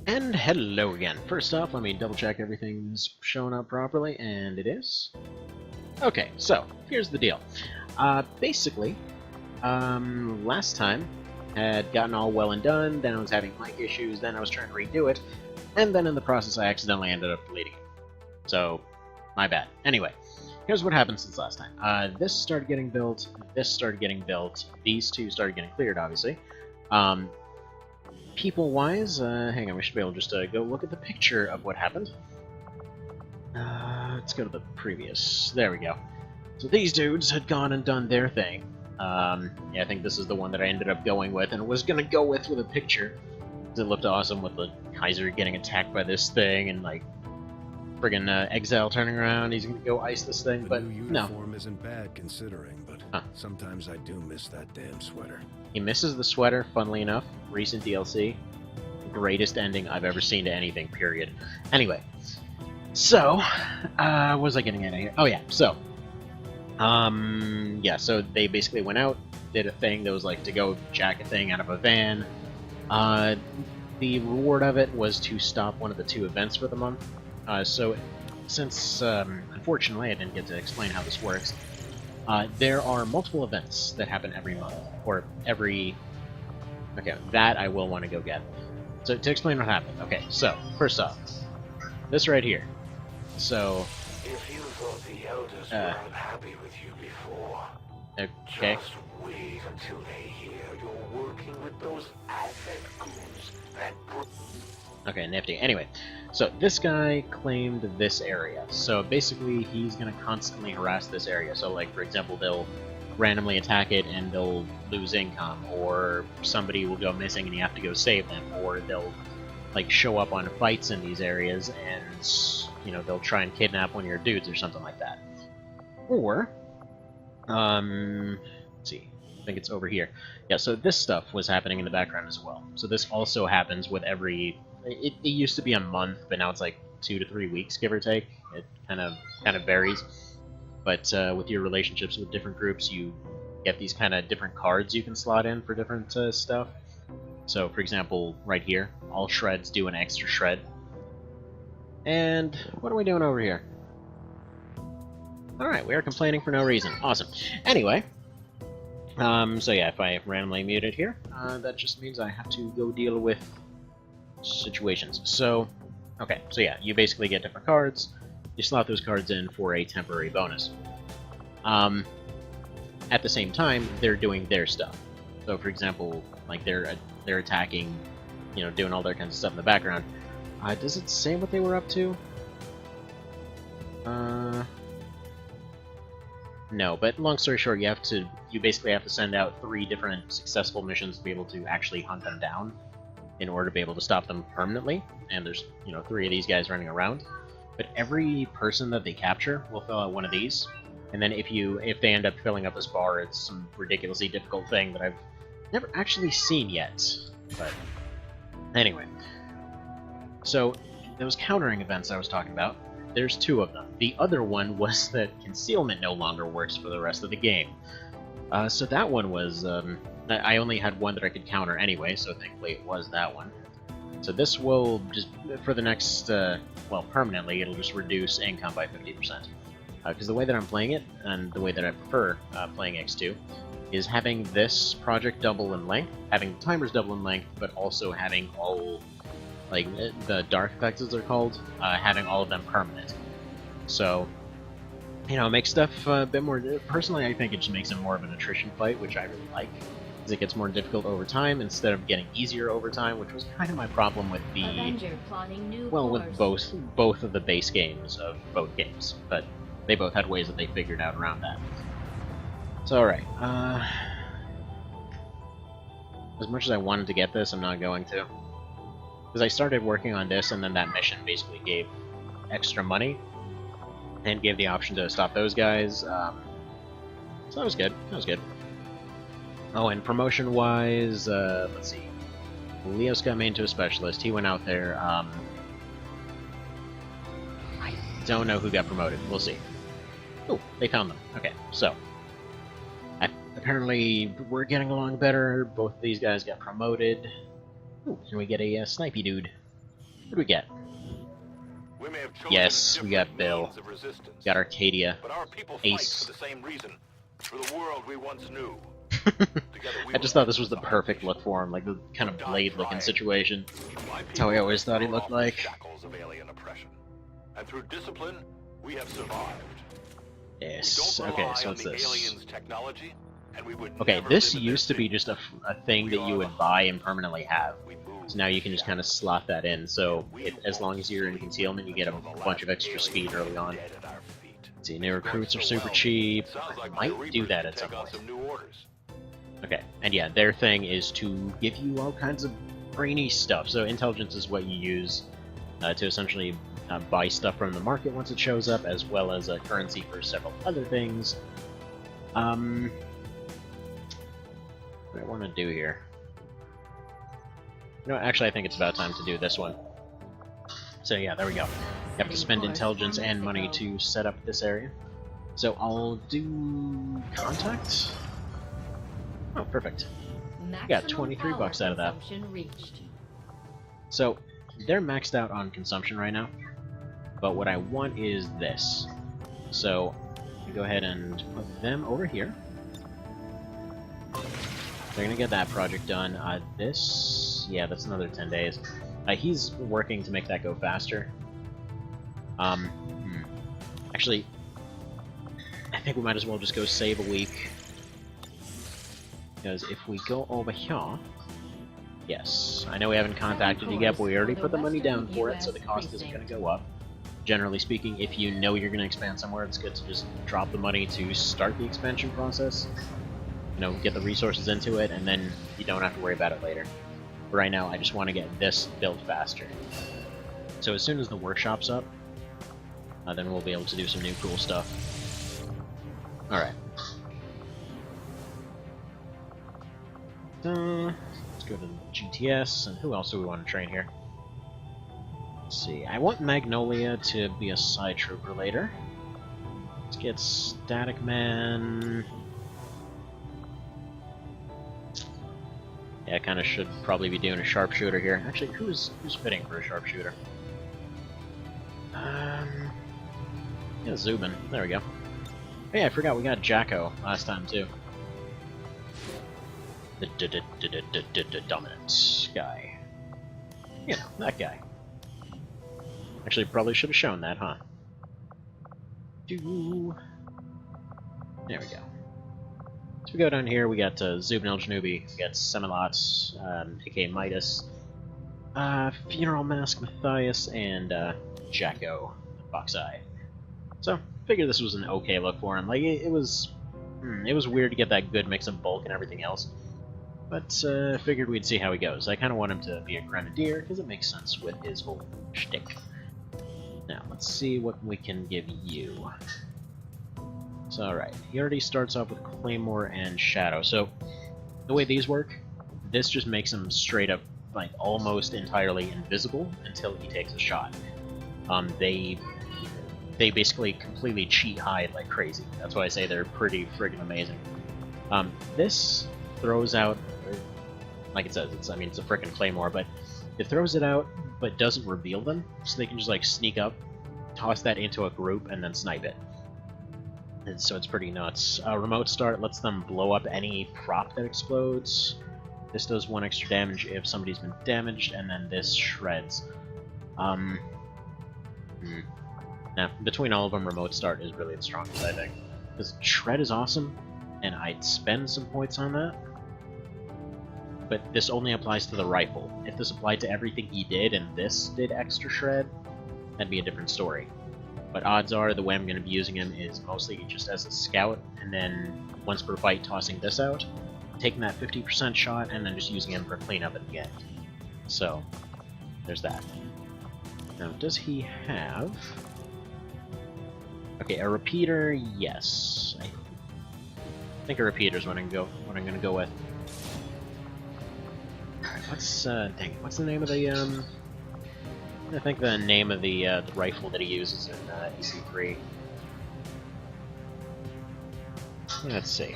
And hello again. First off, let me double check everything's showing up properly, and it is. Okay, so here's the deal. Basically, last time had gotten all well and done, then I was having mic issues, then I was trying to redo it, and then in the process I accidentally ended up deleting it. So, my bad. Anyway, here's what happened since last time. This started getting built, this started getting built, these two started getting cleared, obviously. People-wise, hang on, we should be able to just go look at the picture of what happened. Let's go to the previous. There we go. So these dudes had gone and done their thing. Yeah, I think this is the one that I ended up going with, and was gonna go with a picture. It looked awesome with the Kaiser getting attacked by this thing, and like friggin' Exile turning around. He's gonna go ice this thing, but the new no. uniform isn't bad considering, but sometimes I do miss that damn sweater. He misses the sweater, funnily enough. Recent DLC. Greatest ending I've ever seen to anything, period. Anyway. So, what was I getting at here? Oh yeah, so. Yeah, so they basically went out, did a thing that was like to go jack a thing out of a van. The reward of it was to stop one of the two events for the month. So, since, unfortunately, I didn't get to explain how this works, there are multiple events that happen every month, or every... Okay, that I will want to go get. So, to explain what happened, okay, so, first off, this right here. So... If you thought the elders were unhappy with you before, okay. just wait until they hear you're working with those Advent goons that put... Okay, nifty. Anyway, so this guy claimed this area. So basically, he's going to constantly harass this area. So, like, for example, they'll randomly attack it and they'll lose income, or somebody will go missing and you have to go save them, or they'll, like, show up on fights in these areas and, you know, they'll try and kidnap one of your dudes or something like that. Or, let's see, I think it's over here. Yeah, so this stuff was happening in the background as well. So this also happens with every... It used to be a month, but now it's like 2 to 3 weeks, give or take. It kind of varies. But with your relationships with different groups, you get these kind of different cards you can slot in for different stuff. So, for example, right here, all shreds do an extra shred. And what are we doing over here? Alright, we are complaining for no reason. Awesome. Anyway, so yeah, if I randomly mute it here, that just means I have to go deal with situations. So, okay, so yeah, you basically get different cards. You slot those cards in for a temporary bonus. At the same time, they're doing their stuff. So, for example, like they're attacking, you know, doing all their kinds of stuff in the background. Does it say what they were up to? No, but long story short, you basically have to send out 3 different successful missions to be able to actually hunt them down in order to be able to stop them permanently. And there's, you know, 3 of these guys running around. But every person that they capture will fill out one of these. And then if they end up filling up this bar, it's some ridiculously difficult thing that I've never actually seen yet. But anyway. So, those countering events I was talking about, there's 2 of them. The other one was that concealment no longer works for the rest of the game. So that one was, I only had one that I could counter anyway, so thankfully it was that one. So this will just, for the next, well, permanently, it'll just reduce income by 50%. Because the way that I'm playing it, and the way that I prefer playing X2, is having this project double in length, having timers double in length, but also having all, like, the dark effects as they're called, having all of them permanent. So, you know, it makes stuff a bit more... Personally, I think it just makes it more of an attrition fight, which I really like. Because it gets more difficult over time, instead of getting easier over time, which was kind of my problem with the... Well, with both of the base games of both games. But they both had ways that they figured out around that. So, alright. As much as I wanted to get this, I'm not going to. Because I started working on this, and then that mission basically gave extra money, and gave the option to stop those guys. So that was good. That was good. Oh, and promotion-wise, let's see. Leos got made into a specialist. He went out there. I don't know who got promoted. We'll see. Oh, they found them. Okay, so. Apparently, we're getting along better. Both of these guys got promoted. Ooh, can we get a snipey dude? What do we get? We may have chosen Yes, we got different Bill. means of resistance, We got Arcadia. but our people Ace. fight for the same reason. For the world we once knew. Together we I just will thought this was the fight perfect our look for him, like the kind of Die blade-looking trying. situation. My That's how I people always thought he thrown looked off the like. shackles of alien oppression. And through discipline, we have survived. Yes. We don't Okay, rely so on it's the this. aliens' technology, and we would Okay, never this live in their used to be city. just a thing that you would buy and permanently have. We move So now you can just kind of slot that in, so as long as you're in sleep concealment, you get a until the bunch of last extra speed alien early on. dead at our feet. See, new recruits are So super well, cheap. it sounds I like might my do Reapers that can at some take on point. some new orders. Okay, and yeah, their thing is to give you all kinds of brainy stuff. So intelligence is what you use to essentially buy stuff from the market once it shows up, as well as a currency for several other things. What do I want to do here? You know, actually, I think it's about time to do this one. So yeah, there we go. You have to spend intelligence and money to set up this area. So I'll do contact. Oh, perfect. Got 23 bucks out of that. So they're maxed out on consumption right now, but what I want is this. So go ahead and put them over here. They're gonna get that project done. Yeah, that's another 10 days. He's working to make that go faster. Actually, I think we might as well just go save a week. Because if we go over here... Yes, I know we haven't contacted you yet, but we already put the money down for it, so the cost isn't going to go up. Generally speaking, if you know you're going to expand somewhere, it's good to just drop the money to start the expansion process. You know, get the resources into it, and then you don't have to worry about it later. But right now, I just want to get this built faster. So as soon as the workshop's up, then we'll be able to do some new cool stuff. Alright. Let's go to the GTS, and who else do we want to train here? Let's see, I want Magnolia to be a side trooper later. Let's get Static Man. Yeah, I kind of should probably be doing a sharpshooter here. Actually, who's fitting for a sharpshooter? Yeah, Zubin. There we go. Oh, yeah, I forgot we got Jacko last time too. The dominant guy. You know, that guy. Actually, probably should have shown that, huh? There we go. So we go down here, we got Zubin El-Janubi, we got Semilot, aka Midas, Funeral Mask Matthias, and Jacko, Fox Eye. So, figured this was an okay look for him. Like, it was weird to get that good mix of bulk and everything else, but figured we'd see how he goes. I kind of want him to be a Grenadier, because it makes sense with his whole shtick. Now, let's see what we can give you. So, alright, he already starts off with Claymore and Shadow. So, the way these work, this just makes him straight up, like, almost entirely invisible until he takes a shot. They basically completely cheat hide like crazy. That's why I say they're pretty friggin' amazing. This throws out, like it says, it's a frickin' Claymore, but it throws it out, but doesn't reveal them, so they can just, like, sneak up, toss that into a group, and then snipe it. And so it's pretty nuts. Remote start lets them blow up any prop that explodes. This does 1 extra damage if somebody's been damaged, and then this shreds. Now, between all of them, remote start is really the strongest, I think. Because shred is awesome, and I'd spend some points on that. But this only applies to the rifle. If this applied to everything he did, and this did extra shred, that'd be a different story. But odds are, the way I'm going to be using him is mostly just as a scout, and then once per fight tossing this out, taking that 50% shot, and then just using him for cleanup at the end. So, there's that. Now, does he have... Okay, a repeater, yes. I think a repeater is what I'm going to go with. What's dang it, what's the name of the I think the name of the rifle that he uses in EC3. Let's see.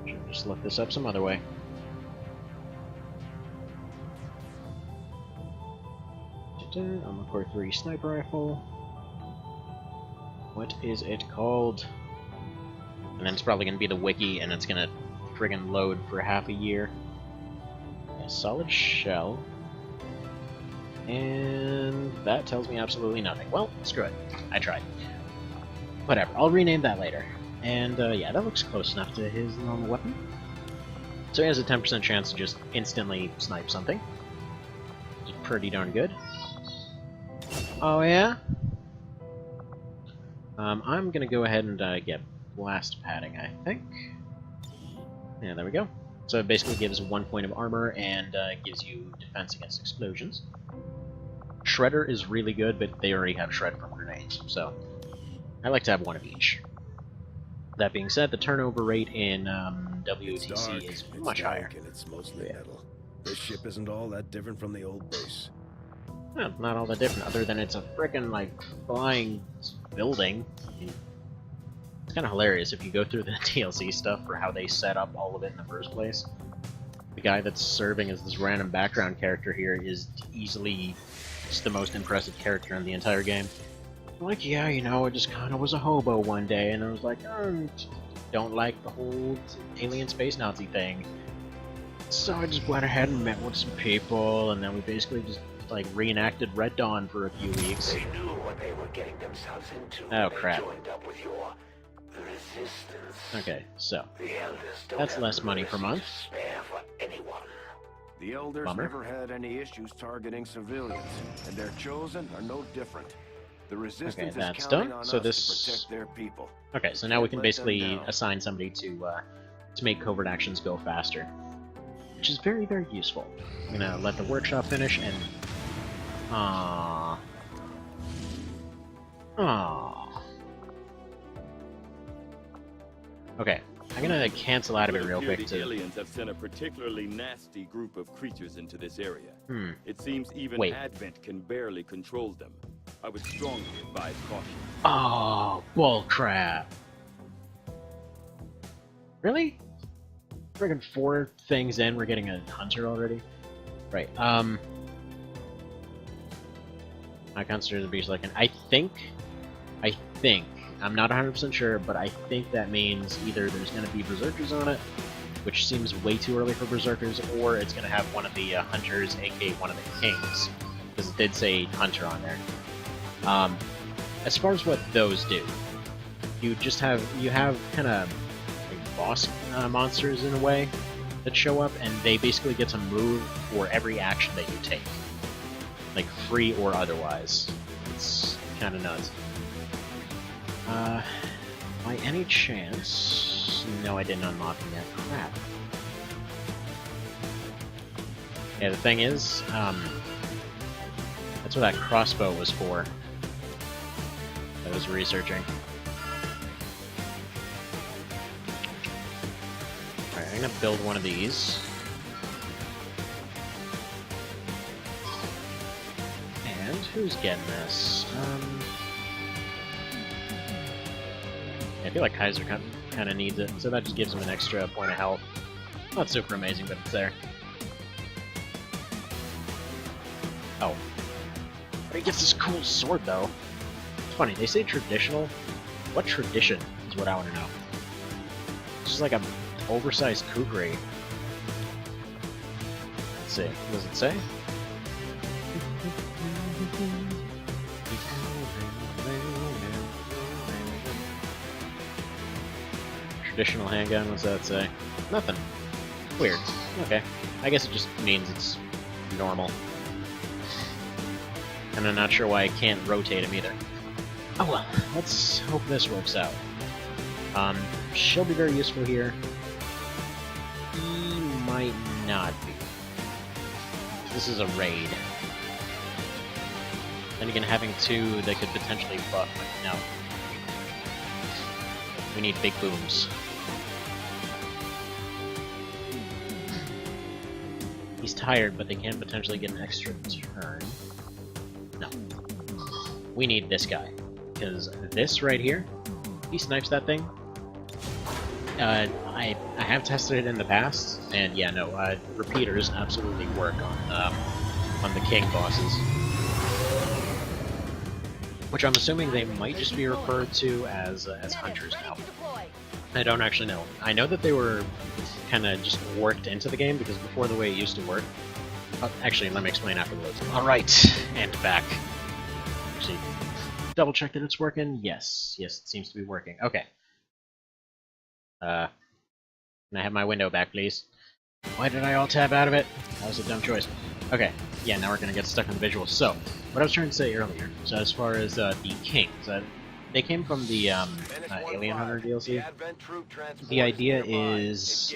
Should just look this up some other way. Armor Core 3 sniper rifle. What is it called? And then it's probably going to be the wiki, and it's going to friggin' load for half a year. Yeah, solid shell. And that tells me absolutely nothing. Well, screw it. I tried. Whatever, I'll rename that later. And yeah, that looks close enough to his normal weapon. So he has a 10% chance to just instantly snipe something. Which is pretty darn good. Oh yeah? I'm gonna go ahead and get blast padding, I think. Yeah, there we go. So it basically gives 1 point of armor and gives you defense against explosions. Shredder is really good, but they already have shred from grenades, so I like to have one of each. That being said, the turnover rate in WOTC is much higher. And it's mostly metal. This ship isn't all that different from the old base. Well, not all that different, other than it's a frickin' like flying building. It's kind of hilarious if you go through the DLC stuff for how they set up all of it in the first place. The guy that's serving as this random background character here is easily just the most impressive character in the entire game. Like, yeah, you know, I just kind of was a hobo one day, and I was like, don't like the whole alien space Nazi thing. So I just went ahead and met with some people, and then we basically just, like, reenacted Red Dawn for a few weeks. They knew what they were getting themselves into. Oh, when crap. They joined up with your resistance. Okay, so The elders don't that's have less the money per mercy month. to spare for anyone. The elders Bummer. never had any issues targeting civilians, and their chosen are no different. The resistance Okay, that's is counting done. on So us this- to protect their people. Okay, so now we can Let them basically down. assign somebody to make covert actions go faster, which is very, very useful. I'm gonna let the workshop finish and Aww. Okay, I'm gonna cancel out of it real quick The too. aliens have sent a particularly nasty group of creatures into this area. Hmm. It seems even Wait. Advent can barely control them. I would strongly advise caution. Oh, bullcrap. Really? Friggin' 4 things in, we're getting a hunter already? Right, I consider the beast like an... I think, I'm not 100% sure, but I think that means either there's going to be berserkers on it, which seems way too early for berserkers, or it's going to have one of the hunters, aka one of the kings, because it did say hunter on there. As far as what those do, you have kind of like boss monsters in a way that show up, and they basically get to move for every action that you take, like free or otherwise. It's kind of nuts. By any chance... No, I didn't unlock them yet. Crap. Yeah, the thing is, that's what that crossbow was for. I was researching. Alright, I'm gonna build one of these. And who's getting this? I feel like Kaiser kind of needs it, so that just gives him an extra point of health. Not super amazing, but it's there. Oh. But he gets this cool sword, though. It's funny, they say traditional. What tradition is what I want to know. It's just like a oversized kukri. Let's see, what does it say? Traditional handgun, what's that say? Nothing. Weird. Okay. I guess it just means it's normal. And I'm not sure why I can't rotate him either. Oh well, let's hope this works out. She'll be very useful here. He might not be. This is a raid. Then again, having 2 that could potentially buff, like, no. We need big booms. He's tired, but they can potentially get an extra turn. No. We need this guy. Because this right here, he snipes that thing. I have tested it in the past, and yeah, no, repeaters absolutely work on the king bosses. which I'm assuming they might just be referred to as hunters now. I don't actually know. I know that they were kind of just worked into the game, because before the way it used to work... Oh, actually, let me explain afterwards. Alright, and back. Actually, double check that it's working. Yes, it seems to be working. Okay. Can I have my window back, please? Why did I alt-tab out of it? That was a dumb choice. Okay, yeah, now we're gonna get stuck on the visuals. So, what I was trying to say earlier, so as far as the Kings, they came from the Alien Hunter DLC. The idea is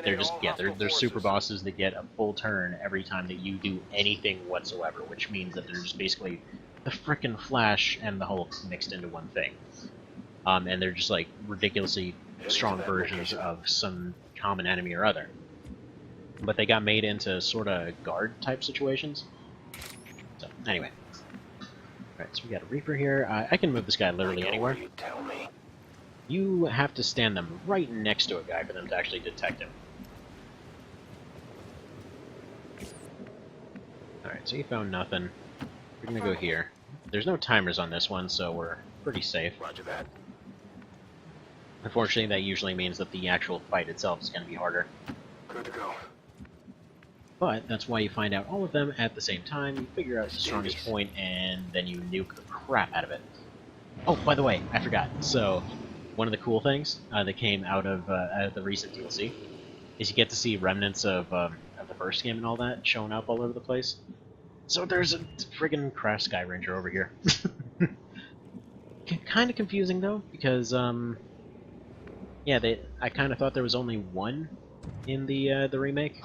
they're just, they're super bosses that get a full turn every time that you do anything whatsoever, which means that they're just basically the frickin' Flash and the Hulk mixed into one thing. And they're just like ridiculously strong versions of some common enemy or other. But they got made into sort of guard type situations. So, anyway. Alright, so we got a Reaper here. I can move this guy literally anywhere. You have to stand them right next to a guy for them to actually detect him. Alright, so you found nothing. We're gonna go here. There's no timers on this one, so we're pretty safe. Roger that. Unfortunately, that usually means that the actual fight itself is gonna be harder. Good to go. But that's why you find out all of them at the same time, you figure out the strongest point, and then you nuke the crap out of it. Oh, by the way, I forgot. So, one of the cool things that came out of the recent DLC is you get to see remnants of the first game and all that showing up all over the place. So there's a friggin' Crash Sky Ranger over here. Kind of confusing though, because yeah, I kind of thought there was only one in the remake.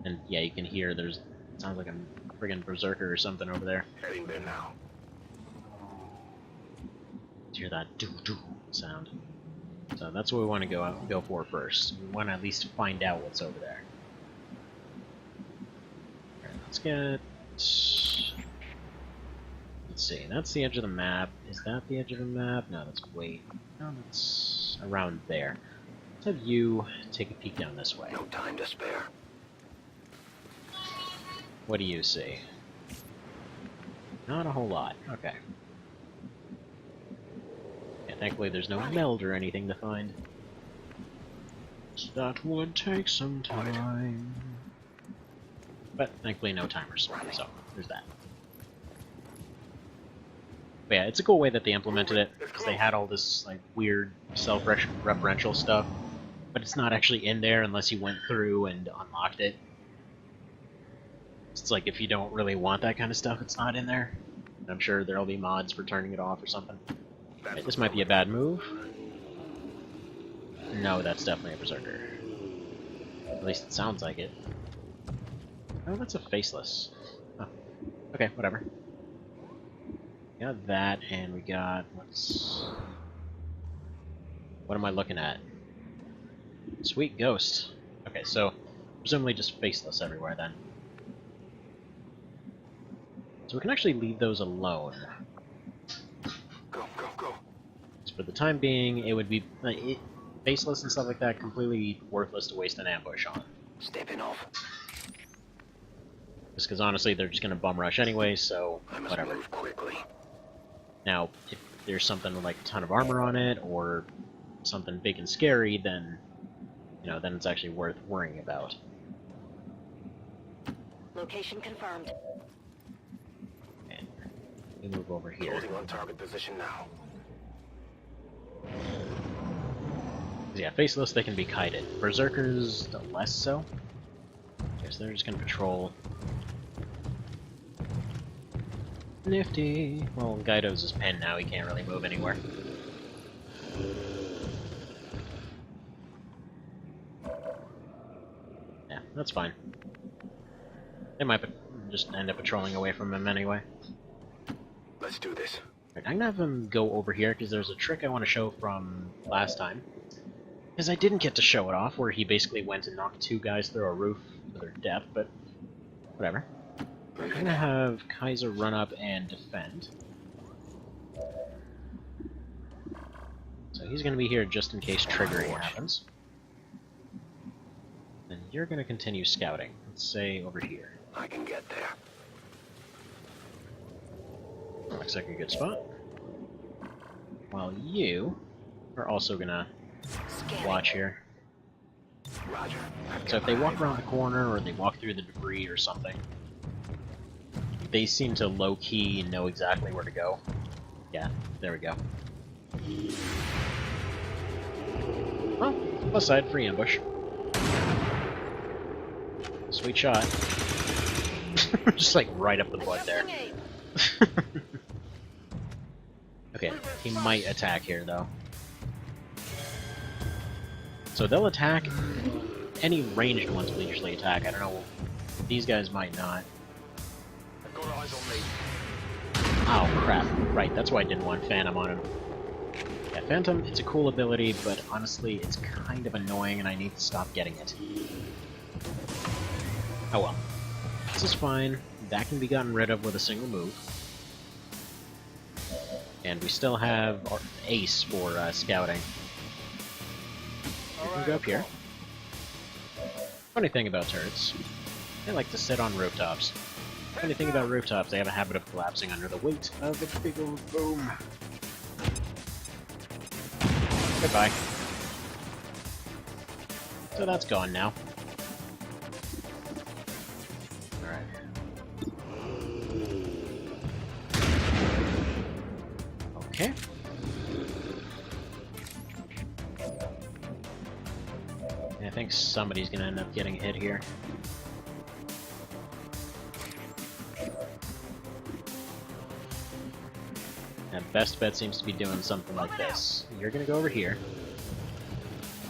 And yeah, you can hear sounds like a friggin' berserker or something over there. Heading there now. Hear that doo-doo sound. So that's what we want to go for first. We want to at least find out what's over there. Alright, let's get... Let's see, that's the edge of the map. Is that the edge of the map? No, that's way... No, that's around there. Let's have you take a peek down this way. No time to spare. What do you see? Not a whole lot. Okay. Yeah, thankfully there's no meld or anything to find. That would take some time. But thankfully no timers, so there's that. But yeah, it's a cool way that they implemented it, because they had all this like weird self-referential stuff, but it's not actually in there unless you went through and unlocked it. It's like if you don't really want that kind of stuff, it's not in there. I'm sure there'll be mods for turning it off or something. Right, this might be a bad move. No, that's definitely a berserker. At least it sounds like it. Oh, that's a faceless. Huh. Okay, whatever. Got that, and we got... What am I looking at? Sweet ghost. Okay, so presumably just faceless everywhere then. So we can actually leave those alone. Go, go, go. So for the time being, it would be faceless and stuff like that completely worthless to waste an ambush on. Stepping off. Just because honestly, they're just going to bum rush anyway, so I must whatever. move quickly. Now, if there's something with like a ton of armor on it, or something big and scary, then, you know, then it's actually worth worrying about. Location confirmed. And we move over here. Holding on target position now. Yeah, faceless, they can be kited. Berserkers, less so. Guess they're just gonna patrol. Nifty. Well, Guido's his pen now, he can't really move anywhere. Yeah, that's fine. They might just end up patrolling away from him anyway. Let's do this. Right, I'm gonna have him go over here, because there's a trick I want to show from last time. Because I didn't get to show it off, where he basically went and knocked two guys through a roof to their death, but whatever. I'm gonna have Kaiser run up and defend. So he's gonna be here just in case triggering happens. And you're gonna continue scouting. Let's say over here. I can get there. Looks like a good spot. While you are also gonna watch here. Roger. So if they walk around the corner or they walk through the debris or something, they seem to low-key know exactly where to go. Yeah, there we go. Well, plus side, free ambush. Sweet shot. Just like right up the butt there. Okay, he might attack here though. So they'll attack. Any ranged ones will usually attack. I don't know. These guys might not. I've got eyes on me. Oh crap. Right, that's why I didn't want Phantom on him. Yeah, Phantom, it's a cool ability, but honestly, it's kind of annoying and I need to stop getting it. Oh well. This is fine. That can be gotten rid of with a single move. And we still have our Ace for scouting. We can go up here. Funny thing about turrets, they like to sit on rooftops. Funny thing about rooftops, they have a habit of collapsing under the weight of the big old boom. Goodbye. So that's gone now. Alright. Okay. I think somebody's gonna end up getting hit here. And best bet seems to be doing something like this. You're gonna go over here.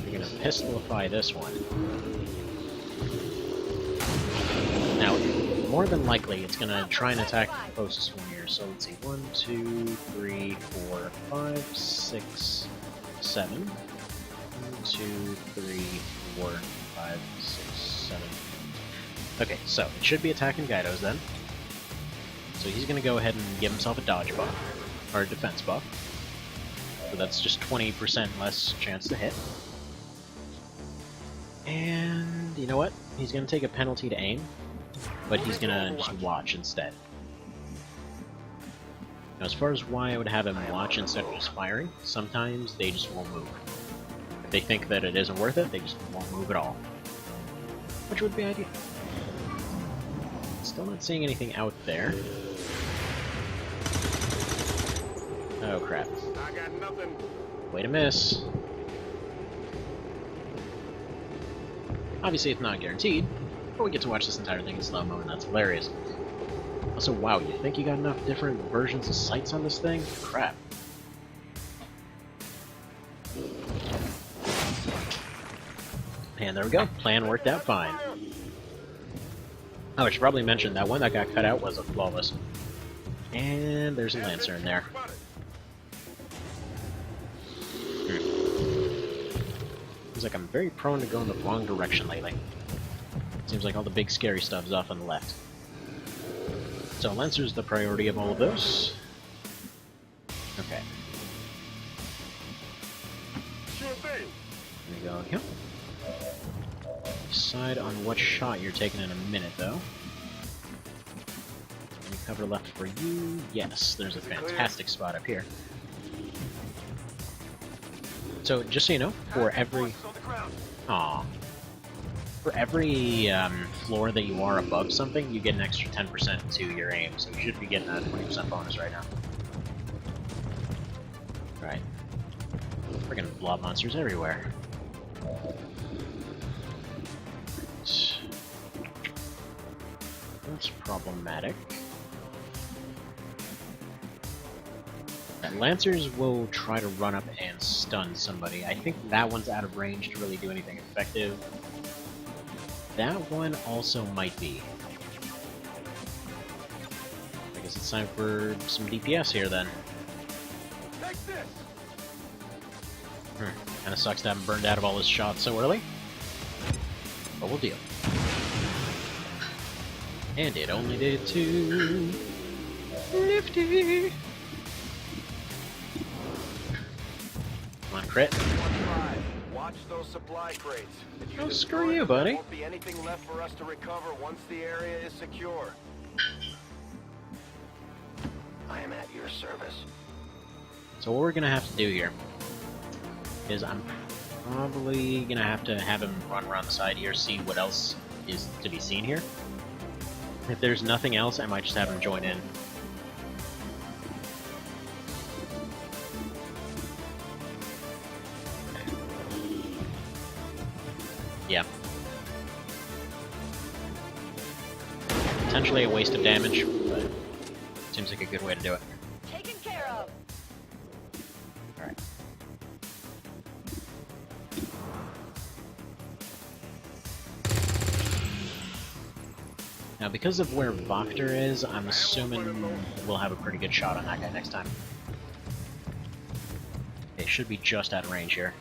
You're gonna pistolify this one. Now, more than likely, it's gonna try and attack the closest one here. So let's see, 1, 2, 3, 4, 5, 6, 7. 1, 2, 3, 4, 5, 6, 7. Okay, so it should be attacking Gydos then. So he's gonna go ahead and give himself a dodge buff, or a defense buff. So that's just 20% less chance to hit. And you know what? He's gonna take a penalty to aim, but he's gonna just watch instead. Now, as far as why I would have him watch instead of just firing, sometimes they just won't move. If they think that it isn't worth it, they just won't move at all. Which would be ideal. Still not seeing anything out there. Oh crap. I got nothing. Way to miss. Obviously it's not guaranteed, but we get to watch this entire thing in slow-mo and that's hilarious. Also, wow, you think you got enough different versions of sights on this thing? Crap. And there we go. Plan worked out fine. Oh, I should probably mention that one that got cut out was a flawless. And there's a Lancer in there. Seems like I'm very prone to go in the wrong direction lately. Seems like all the big scary stuff's off on the left. So Lancer's the priority of all of those. Okay. Sure thing. There we go. Yep. Decide on what shot you're taking in a minute, though. Any cover left for you? Yes, there's a fantastic spot up here. So, just so you know, for every... Aww. For every floor that you are above something, you get an extra 10% to your aim, so you should be getting a 20% bonus right now. Right. Friggin' blob monsters everywhere. That's problematic. Lancers will try to run up and stun somebody. I think that one's out of range to really do anything effective. That one also might be. I guess it's time for some DPS here then. Kinda sucks to have him burned out of all his shots so early. But we'll deal. And it only did 2. Nifty! Come on, crit. Watch those supply crates. If Oh, destroy screw you, them, buddy. There won't be anything left for us to recover once the area is secure. I am at your service. So what we're gonna have to do here is I'm probably gonna have to have him run around the side here, see what else is to be seen here. If there's nothing else, I might just have him join in. Yeah. Potentially a waste of damage, but seems like a good way to do it. Taken care of. Alright. Now, because of where Vokter is, I'm assuming we'll have a pretty good shot on that guy next time. It should be just out of range here.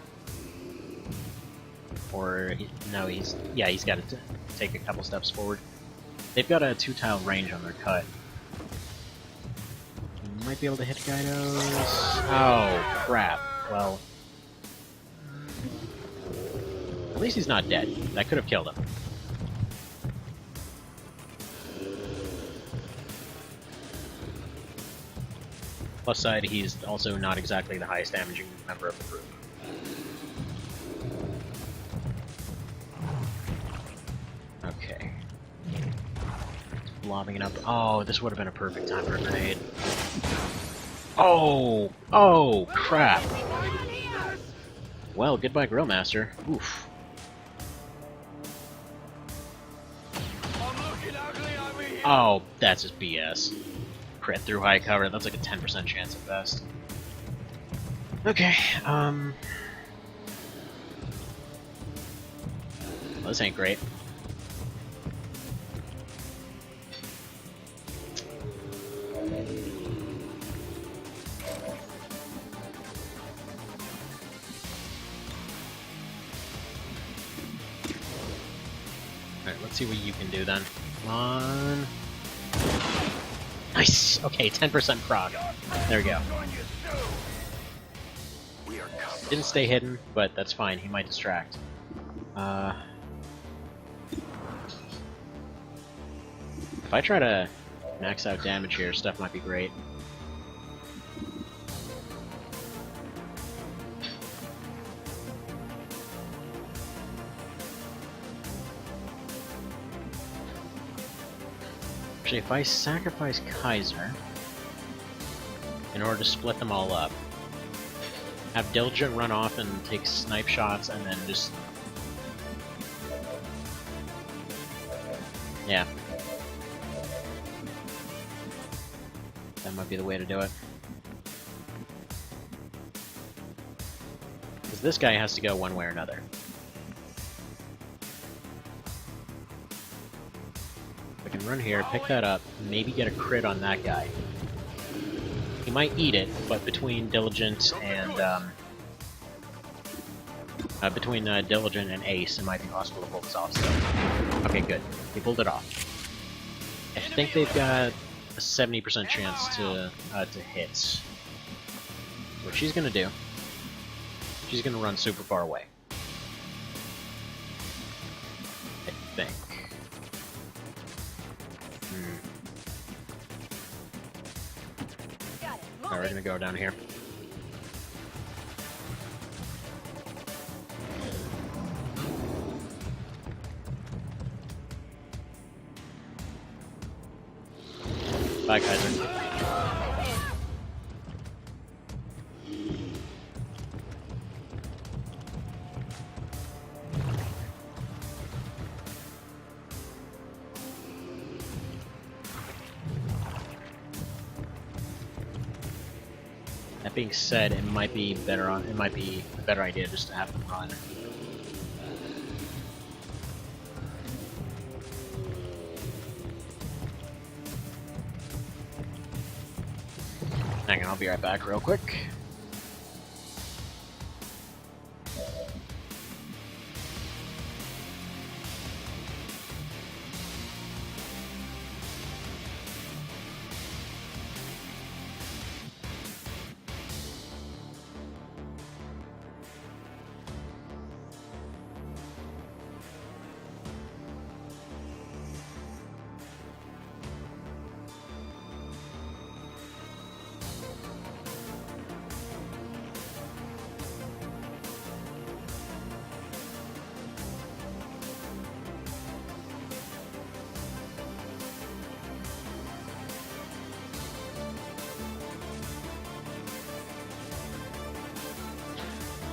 Or, no, he's got to take a couple steps forward. They've got a 2-tile range on their cut. Might be able to hit Gydos. Oh, crap. Well, at least he's not dead. That could have killed him. Plus side, he's also not exactly the highest damaging member of the group. Okay. Lobbing it up. Oh, this would have been a perfect time for a grenade. Oh! Oh, crap! Well, goodbye, Grillmaster. Oof. Oh, that's just BS. Crit through high cover, that's like a 10% chance at best. Okay, well, this ain't great. Alright, let's see what you can do then. Come on. Nice! Okay, 10% prog. There we go. Didn't stay hidden, but that's fine. He might distract. If I try to max out damage here, stuff might be great. Actually, if I sacrifice Kaiser in order to split them all up, have Diligent run off and take snipe shots, and then just... yeah. That might be the way to do it. Because this guy has to go one way or another. I can run here, pick that up, maybe get a crit on that guy. He might eat it, but between Diligent and Diligent and Ace, it might be possible to pull this off still. Okay, good. He pulled it off. I think they've got a 70% chance to hit. What she's gonna do, she's gonna run super far away. I think. Alright, we're gonna go down here. Bye, Kaiser. That being said, it might be a better idea just to have them run. Hang on, I'll be right back real quick.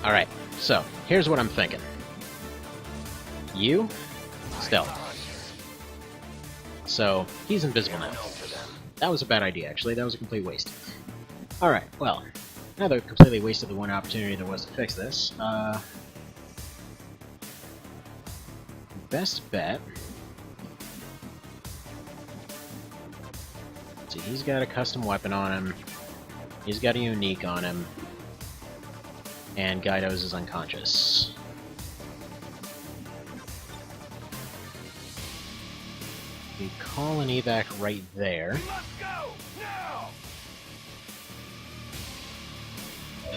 Alright, so, here's what I'm thinking. You, stealth. So, he's invisible now. That was a bad idea, actually. That was a complete waste. Alright, well, now that we've completely wasted the one opportunity there was to fix this, best bet... See, he's got a custom weapon on him, he's got a unique on him, and Guidos is unconscious. We call an evac right there. Let's go! Now!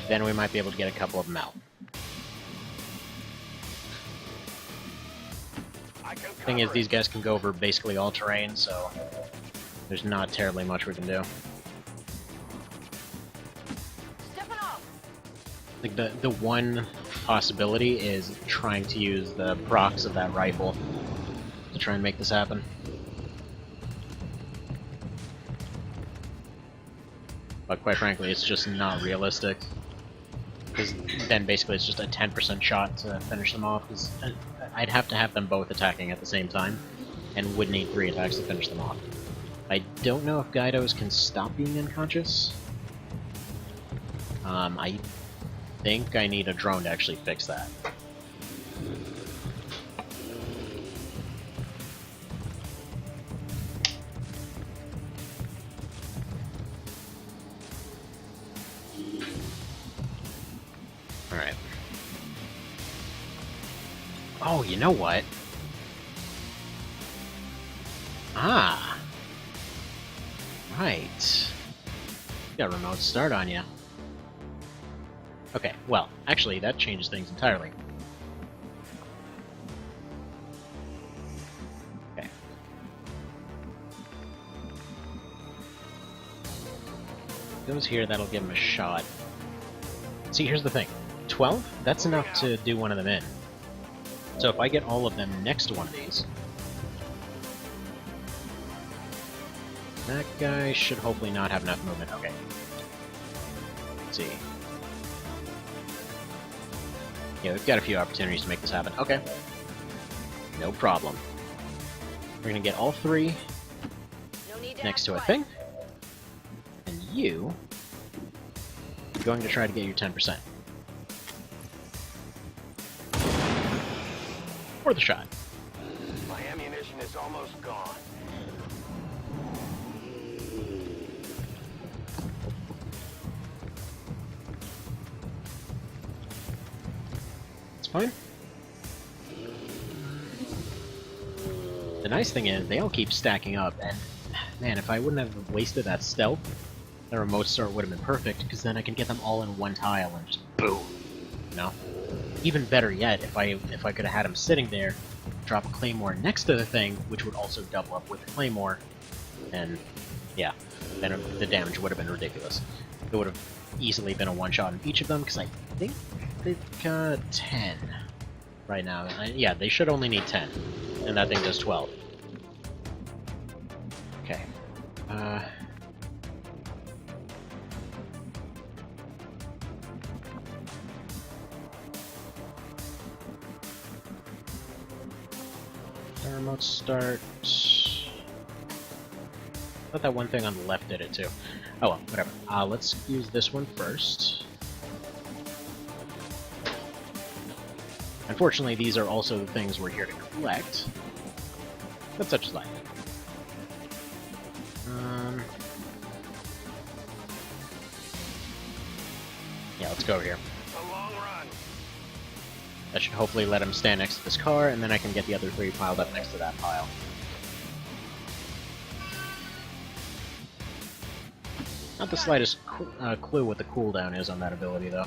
Then we might be able to get a couple of them out. Thing is, these guys can go over basically all terrain, so there's not terribly much we can do. Like the one possibility is trying to use the procs of that rifle to try and make this happen. But quite frankly, it's just not realistic. Because then basically it's just a 10% shot to finish them off. Because I'd have to have them both attacking at the same time, and would need 3 attacks to finish them off. I don't know if Guidos can stop being unconscious. I think I need a drone to actually fix that. Alright. Oh, you know what? Ah! Right. Got a remote start on you. Okay, well, actually, that changes things entirely. Okay. Goes here, that'll give him a shot. See, here's the thing. 12? That's enough to do one of them in. So if I get all of them next to one of these... That guy should hopefully not have enough movement. Okay. Let's see. Yeah, we've got a few opportunities to make this happen. Okay. No problem. We're gonna get all 3 next to a thing. And you are going to try to get your 10%. For the shot. My ammunition is almost gone. Fine. The nice thing is, they all keep stacking up, and man, if I wouldn't have wasted that stealth, the remote start would have been perfect, because then I can get them all in one tile and just boom. You know? Even better yet, if I could have had him sitting there, drop a claymore next to the thing, which would also double up with the claymore, and yeah, then the damage would have been ridiculous. It would have easily been a one-shot in each of them, because I think they've got 10 right now. Yeah, they should only need 10, and that thing does 12. Okay. The remote start... I thought that one thing on the left did it too. Oh well, whatever. Let's use this one first. Unfortunately, these are also the things we're here to collect. But such is life. Yeah, let's go over here. A long run. That should hopefully let him stand next to this car, and then I can get the other 3 piled up next to that pile. Not the slightest clue what the cooldown is on that ability, though.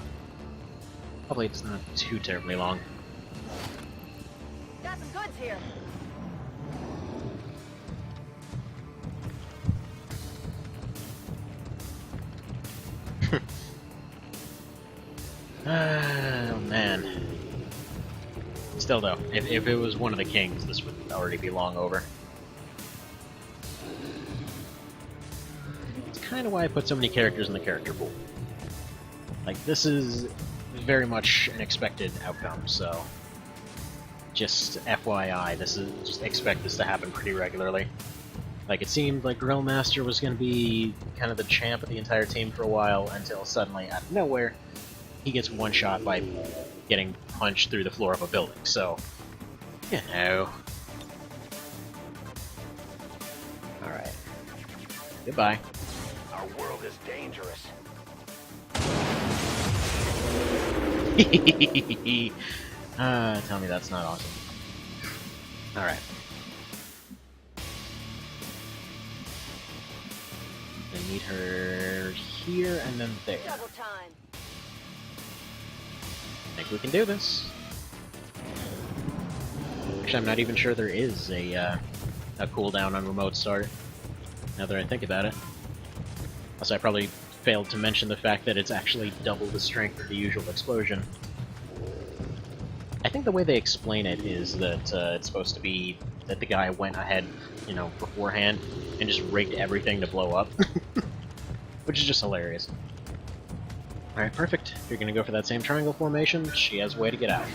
Probably it's not too terribly long. Got some goods here. Oh man. Still though, if it was one of the kings, this would already be long over. It's kind of why I put so many characters in the character pool. Like, this is very much an expected outcome, so just FYI, just expect this to happen pretty regularly. Like, it seemed like Grillmaster was going to be kind of the champ of the entire team for a while, until suddenly, out of nowhere, he gets one-shot by getting punched through the floor of a building, so, you know. Alright. Goodbye. Our world is dangerous. Tell me that's not awesome. Alright. I need her here and then there. Double time. I think we can do this. Actually, I'm not even sure there is a cooldown on remote start, now that I think about it. Also, I probably failed to mention the fact that it's actually double the strength of the usual explosion. I think the way they explain it is that it's supposed to be that the guy went ahead, you know, beforehand and just rigged everything to blow up. Which is just hilarious. Alright, perfect. If you're gonna go for that same triangle formation, she has a way to get out.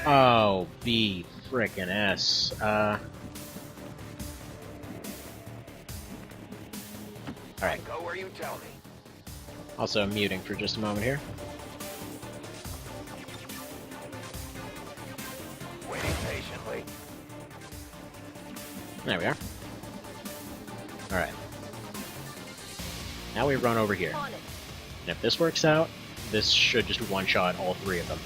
Oh, B frickin' S. Alright. Go where you tell me. Also, I'm muting for just a moment here. Waiting patiently. There we are. Alright. Now we run over here. On it. And if this works out, this should just one-shot all three of them.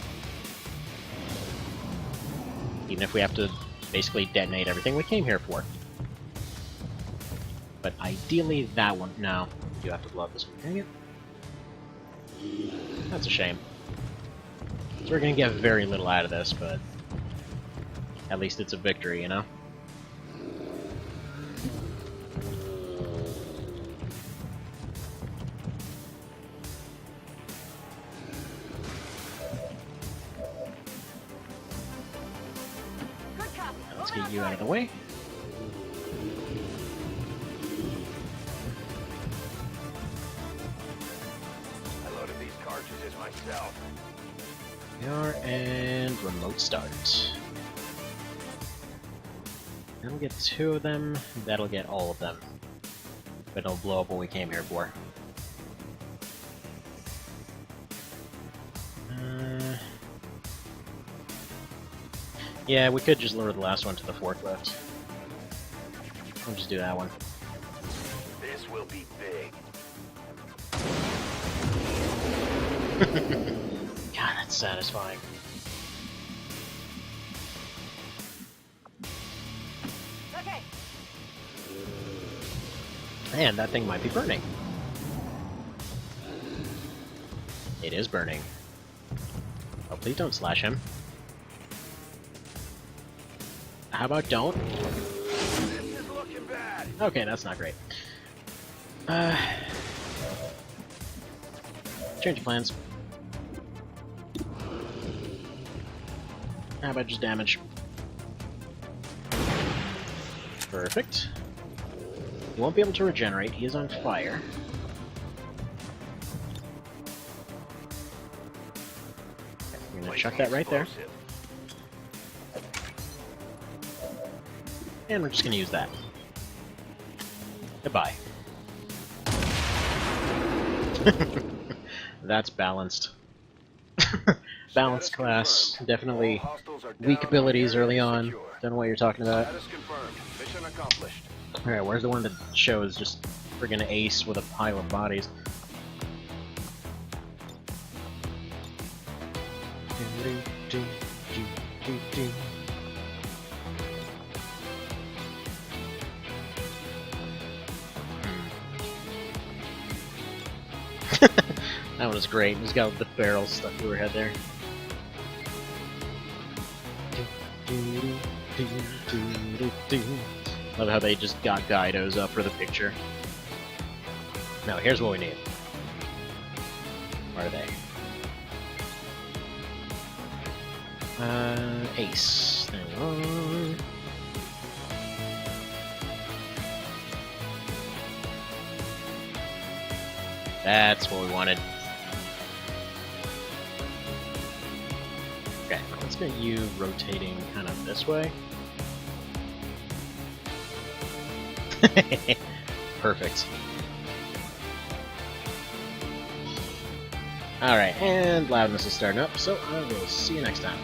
Even if we have to basically detonate everything we came here for. But ideally that one... No, we do have to blow up this one. Dang it. That's a shame. So we're gonna get very little out of this, but... at least it's a victory, you know? Good copy. Let's get you out of the way. I loaded these cartridges myself. We are, and remote start. That'll get 2 of them, that'll get all of them. But it'll blow up what we came here for. Yeah, we could just lure the last one to the forklift. I'll just do that one. This will be big. God, that's satisfying. Okay. And that thing might be burning. It is burning. Oh, please don't slash him. How about don't? This is looking bad. Okay, that's not great. Change of plans. How about just damage? Perfect. He won't be able to regenerate, he is on fire. Okay, I'm gonna chuck that right there. Explosive. And we're just gonna use that. Goodbye. That's balanced. Balanced class. Definitely weak abilities early on. Don't know what you're talking about. Status confirmed. Mission accomplished. Alright, where's the one that shows just friggin' ace with a pile of bodies? That one is great. He's got the barrel stuck to her head there. Love how they just got Guidos up for the picture. Now, here's what we need. Where are they? Ace. There we are. That's what we wanted. Let's get you rotating kind of this way. Perfect. Alright, and loudness is starting up, so I will see you next time.